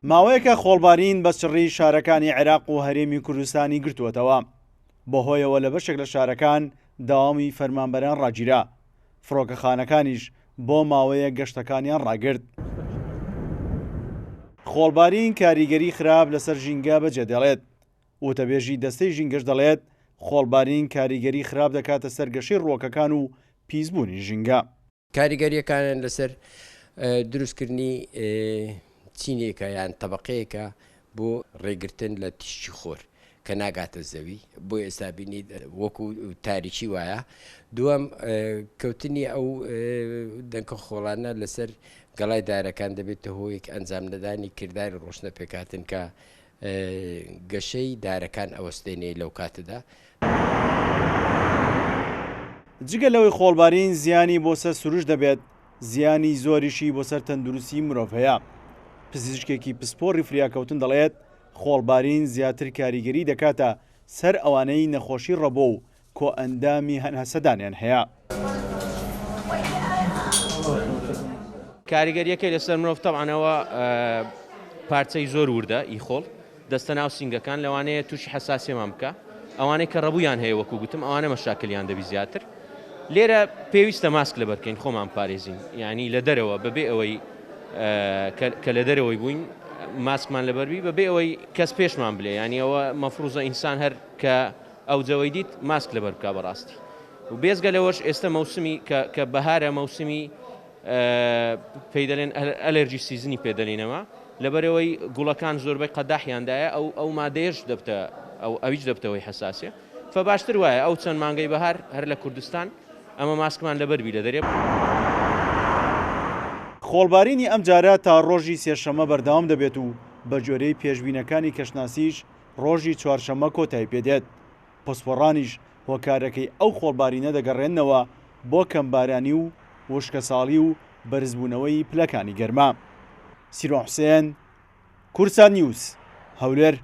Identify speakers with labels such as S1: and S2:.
S1: ماوەیەکە خۆڵبارین بە چڕی شارەکانی عێراق و هەرێمی کوردستانی گرتووەتەوە بەهۆیەوە لە بەشێک لە شارەکان داوامی فەرمانبەران ڕاگیرا، فڕۆکەخانەکانیش بۆ ماوەیە گەشتەکانیان ڕاگرت. خۆڵبارین کاریگەری خراپ لەسەر ژینگە بەجێ دەڵێت. وتەبێژی دەستەی ژینگەش دەڵێت خۆڵبارین کاریگەری خراپ دەکاتە سەر گەشەی ڕۆکەکان و پیسبوونی ژینگە.
S2: کاریگەریەکانیان لەسەر دروستکردنی چینێکە یان تەبەقەیەکە بۆ ڕێگرتن لە تیشی خۆر کە ناگاتە زەوی، بۆ ئێستا بینید وەکو تاریکی وایە. دووەم کەوتنی ئەو دەنکە خۆڵانە لەسەر گەڵای دارەکان دەبێتە هۆیەک ئەنجام نەدانی کرداری ڕۆشنە پێکاتن کە گەشەی دارەکان ئەوەستێنێ لەو کاتەدا.
S1: جگە لەوەی خۆڵبارین زیانی بۆ سەر سروش دەبێت، زیانی زۆریشی بۆ سەر تەندروستی مرۆڤ هەیە. پزیشکێکی پسپۆڕی فریاکەوتن دەڵێت خۆڵبارین زیاتر کاریگەری دەکاتە سەر ئەوانەی نەخۆشی ڕەبۆ و کۆ ئەندامی هەناسەدانیان هەیە.
S3: کاریگەریەکەی لەسەر مرۆڤ تەبعانەوە پارچەی زۆر وردە ئیخۆڵ دەستە ناو سینگەکان لەوانەیە تووشی حەساسیەمان بکە، ئەوانەی کە ڕەبوویان هەیە وەکو گوتم ئەوانە مەشاکلیان دەبی زیاتر. لێرە پێویستە ماسک لەبەر بکەین خۆمان پارێزین، یعنی لە دەرەوە بەبێ ئەوەی کە لە دەرەوەی بووین ماسکمان لەبەربی بەبێ ئەوەی کەس پێشمان بلێ، ینی ئەوە مەفروزە ئینسان هەر کە ئەو جەوەی دیت ماسک لەبەر بکە بەڕاستی. و بێزگە لەوەش ئێستا مەوسمی کە بەهارە مەوسمی پێی دەڵێن ئەلەرژی سیزنی پێدەڵێنەوە، لەبەرەوەی گوڵەکان زۆربەی قەداحیاندایە ئەو مادەیەش دەبتە ئەویش دەبتەوەی حساسیە. فباشتر وایە ئەو چەند مانگەی بەهار هەر لە کوردستان ئەمە ماسکمان لەبەربی لە دەرێ.
S1: خۆڵبارینی ئەم جارە تا ڕۆژی سێشەمە بەردەوام دەبێت و بە جۆرەی پێشبینەکانی کەشناسیش ڕۆژی چوارشەمە کۆتایی پێدێت. پسپۆڕانیش هۆکارەکەی ئەو خۆڵبارینە دەگەڕێنەوە بۆ کەمبارانی و وشکە ساڵی و بەرزبوونەوەی پلەکانی گەرما. سیرۆ حوسێن، کورسان نیوز، هەولێر.